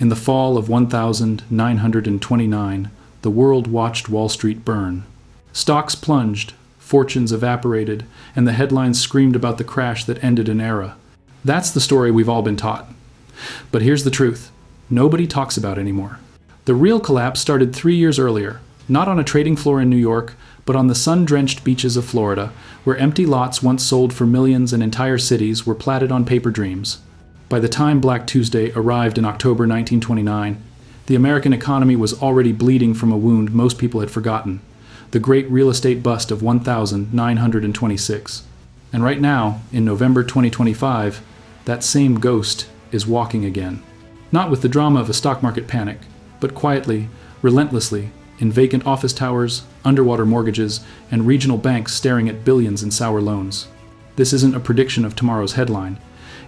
In the fall of 1929, the world watched Wall Street burn. Stocks plunged, fortunes evaporated, and the headlines screamed about the crash that ended an era. That's the story we've all been taught. But here's the truth. Nobody talks about it anymore. The real collapse started 3 years earlier, not on a trading floor in New York, but on the sun-drenched beaches of Florida, where empty lots once sold for millions and entire cities were platted on paper dreams. By the time Black Tuesday arrived in October 1929, the American economy was already bleeding from a wound most people had forgotten, the great real estate bust of 1926. And right now, in November 2025, that same ghost is walking again. Not with the drama of a stock market panic, but quietly, relentlessly, in vacant office towers, underwater mortgages, and regional banks staring at billions in sour loans. This isn't a prediction of tomorrow's headline.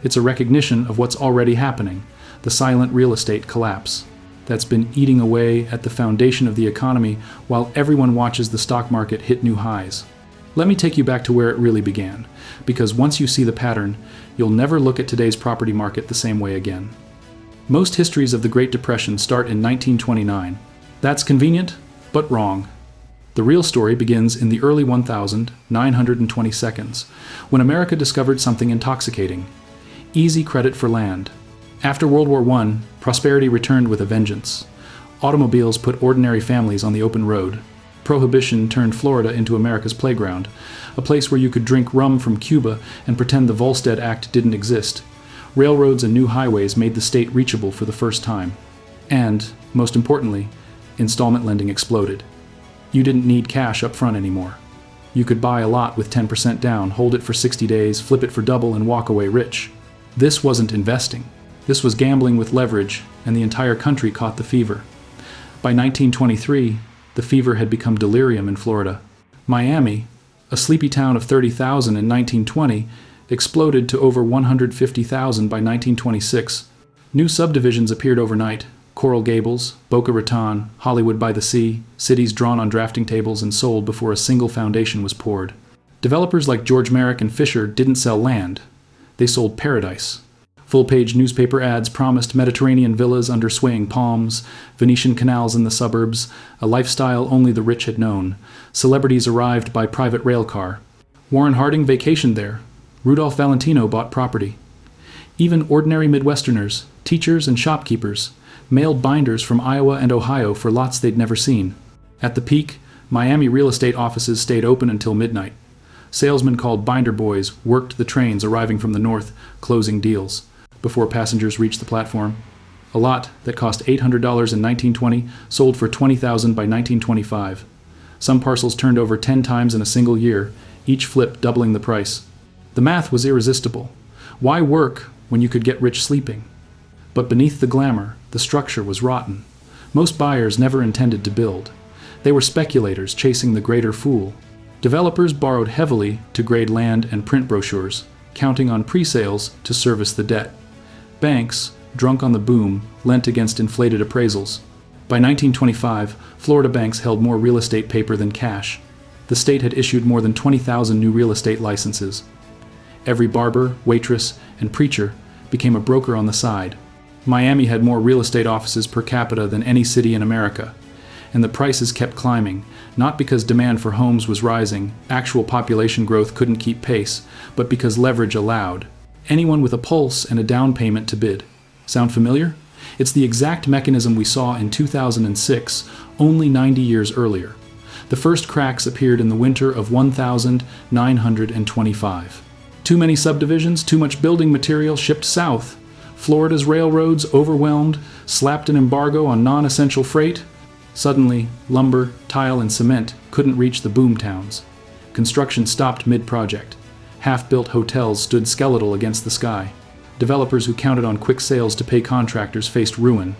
It's a recognition of what's already happening, the silent real estate collapse that's been eating away at the foundation of the economy while everyone watches the stock market hit new highs. Let me take you back to where it really began, because once you see the pattern, you'll never look at today's property market the same way again. Most histories of the Great Depression start in 1929. That's convenient, but wrong. The real story begins in the early 1922s, when America discovered something intoxicating: easy credit for land. After World War I, prosperity returned with a vengeance. Automobiles put ordinary families on the open road. Prohibition turned Florida into America's playground, a place where you could drink rum from Cuba and pretend the Volstead Act didn't exist. Railroads and new highways made the state reachable for the first time. And, most importantly, installment lending exploded. You didn't need cash up front anymore. You could buy a lot with 10% down, hold it for 60 days, flip it for double, and walk away rich. This wasn't investing. This was gambling with leverage, and the entire country caught the fever. By 1923, the fever had become delirium in Florida. Miami, a sleepy town of 30,000 in 1920, exploded to over 150,000 by 1926. New subdivisions appeared overnight: Coral Gables, Boca Raton, Hollywood by the Sea, cities drawn on drafting tables and sold before a single foundation was poured. Developers like George Merrick and Fisher didn't sell land. They sold paradise. Full-page newspaper ads promised Mediterranean villas under swaying palms, Venetian canals in the suburbs, a lifestyle only the rich had known. Celebrities arrived by private rail car. Warren Harding vacationed there. Rudolph Valentino bought property. Even ordinary Midwesterners, teachers and shopkeepers, mailed binders from Iowa and Ohio for lots they'd never seen. At the peak, Miami real estate offices stayed open until midnight. Salesmen called binder boys worked the trains arriving from the north, closing deals before passengers reached the platform. A lot that cost $800 in 1920 sold for $20,000 by 1925. Some parcels turned over 10 times in a single year, each flip doubling the price. The math was irresistible. Why work when you could get rich sleeping? But beneath the glamour, the structure was rotten. Most buyers never intended to build. They were speculators chasing the greater fool. Developers borrowed heavily to grade land and print brochures, counting on pre-sales to service the debt. Banks, drunk on the boom, lent against inflated appraisals. By 1925, Florida banks held more real estate paper than cash. The state had issued more than 20,000 new real estate licenses. Every barber, waitress, and preacher became a broker on the side. Miami had more real estate offices per capita than any city in America. And the prices kept climbing, not because demand for homes was rising, actual population growth couldn't keep pace, but because leverage allowed. Anyone with a pulse and a down payment to bid. Sound familiar? It's the exact mechanism we saw in 2006, only 90 years earlier. The first cracks appeared in the winter of 1925. Too many subdivisions, too much building material shipped south. Florida's railroads, overwhelmed, slapped an embargo on non-essential freight. Suddenly, lumber, tile, and cement couldn't reach the boom towns. Construction stopped mid-project. Half-built hotels stood skeletal against the sky. Developers who counted on quick sales to pay contractors faced ruin.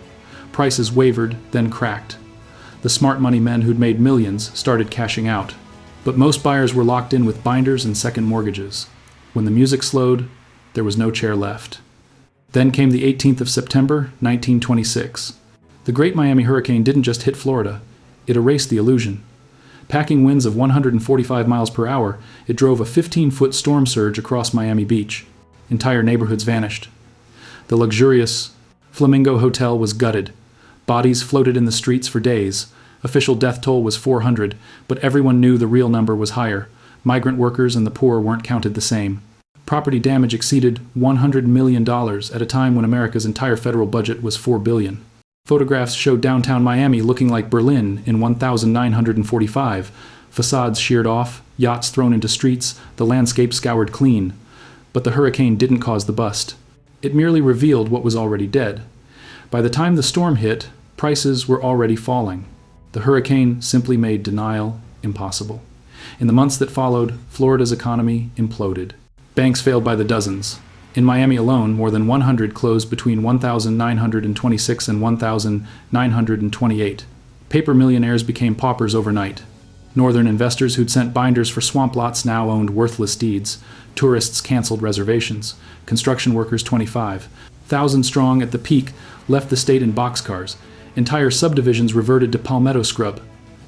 Prices wavered, then cracked. The smart money men who'd made millions started cashing out. But most buyers were locked in with binders and second mortgages. When the music slowed, there was no chair left. Then came the 18th of September, 1926. The Great Miami Hurricane didn't just hit Florida. It erased the illusion. Packing winds of 145 miles per hour, it drove a 15-foot storm surge across Miami Beach. Entire neighborhoods vanished. The luxurious, Flamingo Hotel was gutted. Bodies floated in the streets for days. Official death toll was 400, but everyone knew the real number was higher. Migrant workers and the poor weren't counted the same. Property damage exceeded $100 million at a time when America's entire federal budget was $4 billion. Photographs showed downtown Miami looking like Berlin in 1945. Facades sheared off, yachts thrown into streets, the landscape scoured clean. But the hurricane didn't cause the bust. It merely revealed what was already dead. By the time the storm hit, prices were already falling. The hurricane simply made denial impossible. In the months that followed, Florida's economy imploded. Banks failed by the dozens. In Miami alone, more than 100 closed between 1,926 and 1,928. Paper millionaires became paupers overnight. Northern investors who'd sent binders for swamp lots now owned worthless deeds. Tourists canceled reservations. Construction workers, 25. 1,000 strong at the peak, left the state in boxcars. Entire subdivisions reverted to palmetto scrub.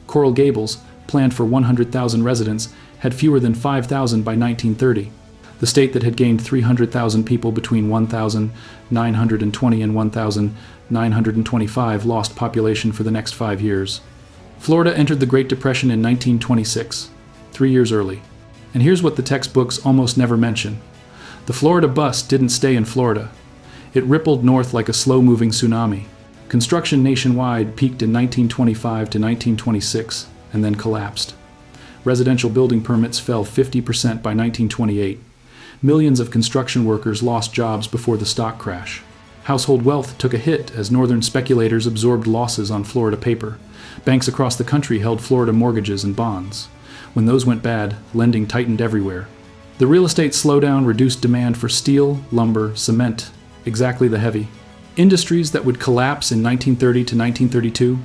Coral Gables, planned for 100,000 residents, had fewer than 5,000 by 1930. The state that had gained 300,000 people between 1,920 and 1,925 lost population for the next 5 years. Florida entered the Great Depression in 1926, 3 years early. And here's what the textbooks almost never mention. The Florida bust didn't stay in Florida. It rippled north like a slow-moving tsunami. Construction nationwide peaked in 1925 to 1926 and then collapsed. Residential building permits fell 50% by 1928. Millions of construction workers lost jobs before the stock crash. Household wealth took a hit as northern speculators absorbed losses on Florida paper. Banks across the country held Florida mortgages and bonds. When those went bad, lending tightened everywhere. The real estate slowdown reduced demand for steel, lumber, cement, exactly the heavy. Industries that would collapse in 1930 to 1932.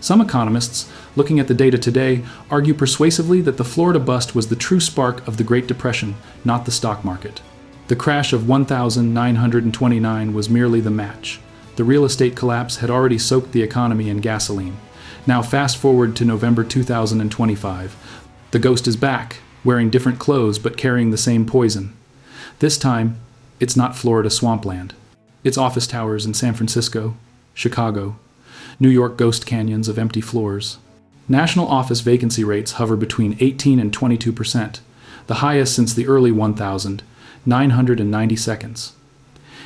Some economists, looking at the data today, argue persuasively that the Florida bust was the true spark of the Great Depression, not the stock market. The crash of 1929 was merely the match. The real estate collapse had already soaked the economy in gasoline. Now fast forward to November 2025. The ghost is back, wearing different clothes but carrying the same poison. This time, it's not Florida swampland. It's office towers in San Francisco, Chicago, New York ghost canyons of empty floors. National office vacancy rates hover between 18 and 22%, the highest since the early 1992.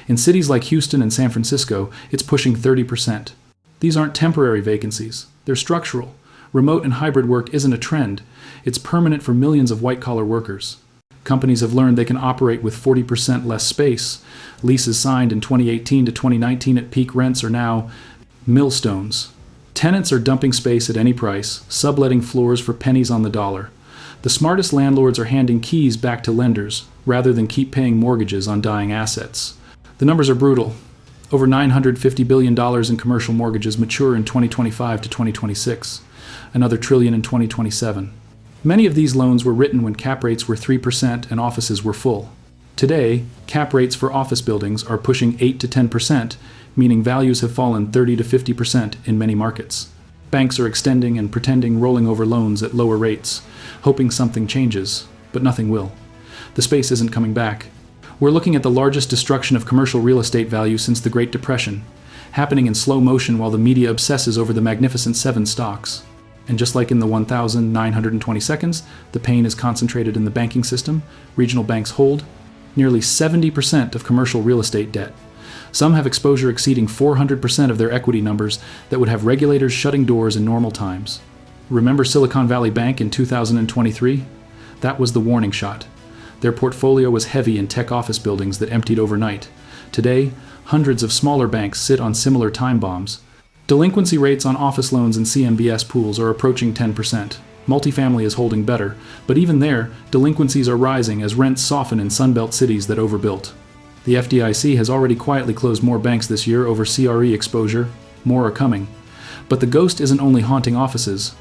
In cities like Houston and San Francisco, it's pushing 30%. These aren't temporary vacancies, they're structural. Remote and hybrid work isn't a trend, it's permanent for millions of white-collar workers. Companies have learned they can operate with 40% less space. Leases signed in 2018 to 2019 at peak rents are now millstones. Tenants are dumping space at any price, subletting floors for pennies on the dollar. The smartest landlords are handing keys back to lenders, rather than keep paying mortgages on dying assets. The numbers are brutal. Over $950 billion in commercial mortgages mature in 2025 to 2026, another trillion in 2027. Many of these loans were written when cap rates were 3% and offices were full. Today, cap rates for office buildings are pushing 8 to 10%, meaning values have fallen 30 to 50% in many markets. Banks are extending and pretending rolling over loans at lower rates, hoping something changes, but nothing will. The space isn't coming back. We're looking at the largest destruction of commercial real estate value since the Great Depression, happening in slow motion while the media obsesses over the Magnificent Seven stocks. And just like in the 1922, the pain is concentrated in the banking system. Regional banks hold nearly 70% of commercial real estate debt. Some have exposure exceeding 400% of their equity numbers that would have regulators shutting doors in normal times. Remember Silicon Valley Bank in 2023? That was the warning shot. Their portfolio was heavy in tech office buildings that emptied overnight. Today, hundreds of smaller banks sit on similar time bombs. Delinquency rates on office loans and CMBS pools are approaching 10%. Multifamily is holding better, but even there, delinquencies are rising as rents soften in Sunbelt cities that overbuilt. The FDIC has already quietly closed more banks this year over CRE exposure. More are coming. But the ghost isn't only haunting offices.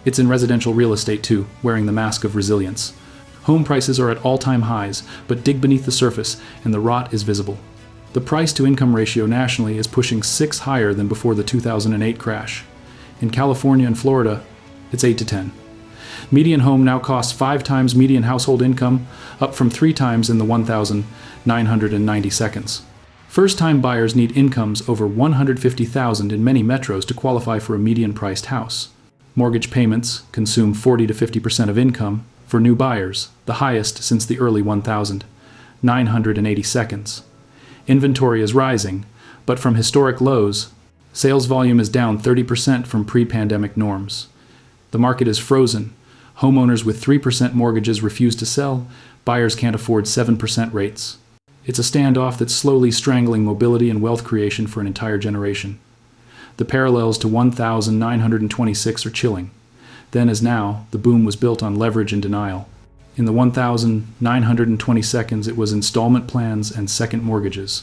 It's in residential real estate too, wearing the mask of resilience. Home prices are at all-time highs, but dig beneath the surface and the rot is visible. The price-to-income ratio nationally is pushing 6 higher than before the 2008 crash. In California and Florida, it's 8 to 10. Median home now costs 5 times median household income, up from 3 times in the 1990s. First-time buyers need incomes over $150,000 in many metros to qualify for a median-priced house. Mortgage payments consume 40 to 50% of income for new buyers, the highest since the early 1982. Inventory is rising, but from historic lows, sales volume is down 30% from pre-pandemic norms. The market is frozen. Homeowners with 3% mortgages refuse to sell. Buyers can't afford 7% rates. It's a standoff that's slowly strangling mobility and wealth creation for an entire generation. The parallels to 1926 are chilling. Then as now, the boom was built on leverage and denial. In the 1922, it was installment plans and second mortgages.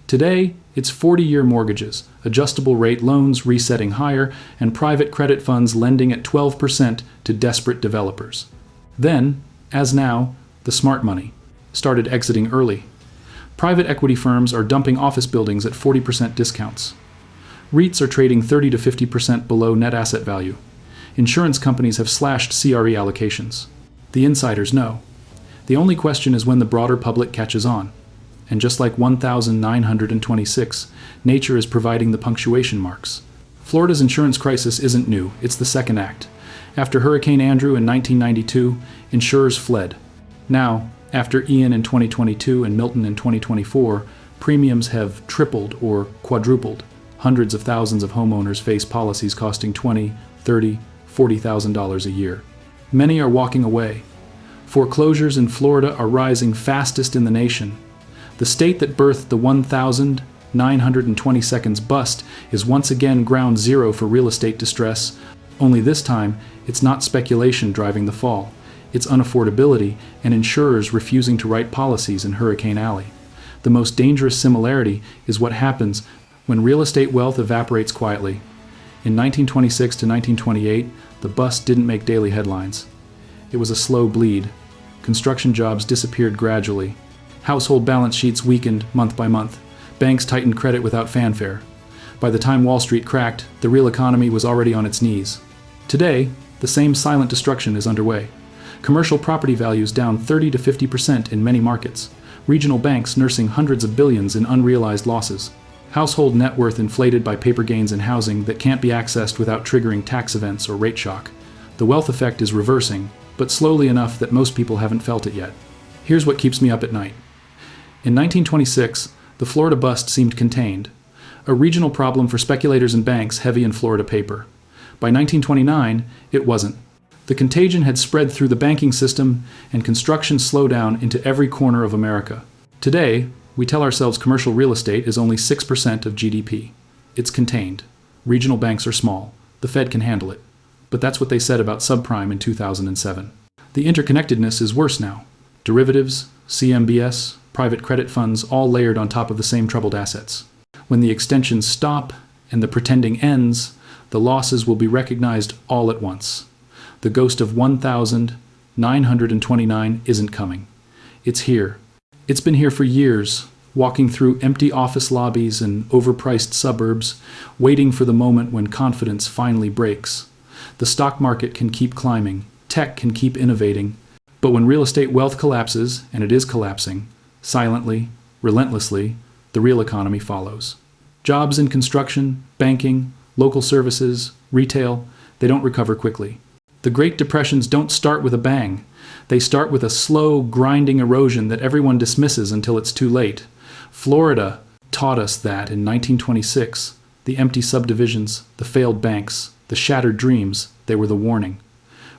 Today, it's 40-year mortgages, adjustable rate loans resetting higher, and private credit funds lending at 12% to desperate developers. Then, as now, the smart money started exiting early. Private equity firms are dumping office buildings at 40% discounts. REITs are trading 30 to 50% below net asset value. Insurance companies have slashed CRE allocations. The insiders know. The only question is when the broader public catches on. And just like 1926, nature is providing the punctuation marks. Florida's insurance crisis isn't new, it's the second act. After Hurricane Andrew in 1992, insurers fled. Now, after Ian in 2022 and Milton in 2024, premiums have tripled or quadrupled. Hundreds of thousands of homeowners face policies costing $20,000, $30,000, $40,000 a year. Many are walking away. Foreclosures in Florida are rising fastest in the nation. The state that birthed the 1922 bust is once again ground zero for real estate distress, only this time it's not speculation driving the fall. It's unaffordability and insurers refusing to write policies in Hurricane Alley. The most dangerous similarity is what happens when real estate wealth evaporates quietly. In 1926 to 1928, the bust didn't make daily headlines. It was a slow bleed. Construction jobs disappeared gradually. Household balance sheets weakened month by month. Banks tightened credit without fanfare. By the time Wall Street cracked, the real economy was already on its knees. Today, the same silent destruction is underway. Commercial property values down 30 to 50% in many markets. Regional banks nursing hundreds of billions in unrealized losses. Household net worth inflated by paper gains in housing that can't be accessed without triggering tax events or rate shock. The wealth effect is reversing, but slowly enough that most people haven't felt it yet. Here's what keeps me up at night. In 1926, the Florida bust seemed contained, a regional problem for speculators and banks heavy in Florida paper. By 1929, it wasn't. The contagion had spread through the banking system and construction slowdown into every corner of America. Today, we tell ourselves commercial real estate is only 6% of GDP. It's contained. Regional banks are small. The Fed can handle it. But that's what they said about subprime in 2007. The interconnectedness is worse now. Derivatives, CMBS, private credit funds all layered on top of the same troubled assets. When the extensions stop and the pretending ends, the losses will be recognized all at once. The ghost of 1929 isn't coming. It's here. It's been here for years, walking through empty office lobbies and overpriced suburbs, waiting for the moment when confidence finally breaks. The stock market can keep climbing, tech can keep innovating, but when real estate wealth collapses, and it is collapsing, silently, relentlessly, the real economy follows. Jobs in construction, banking, local services, retail, they don't recover quickly. The Great Depressions don't start with a bang. They start with a slow, grinding erosion that everyone dismisses until it's too late. Florida taught us that in 1926. The empty subdivisions, the failed banks, the shattered dreams, they were the warning.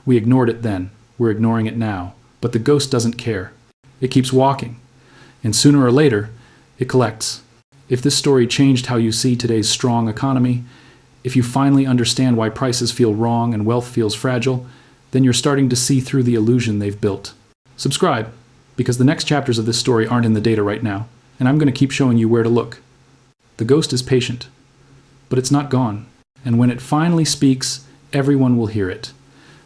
We ignored it then. We're ignoring it now. But the ghost doesn't care. It keeps walking. And sooner or later, it collects. If this story changed how you see today's strong economy, if you finally understand why prices feel wrong and wealth feels fragile, then you're starting to see through the illusion they've built. Subscribe, because the next chapters of this story aren't in the data right now, and I'm going to keep showing you where to look. The ghost is patient, but it's not gone, and when it finally speaks, everyone will hear it.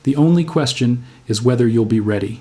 The only question is whether you'll be ready.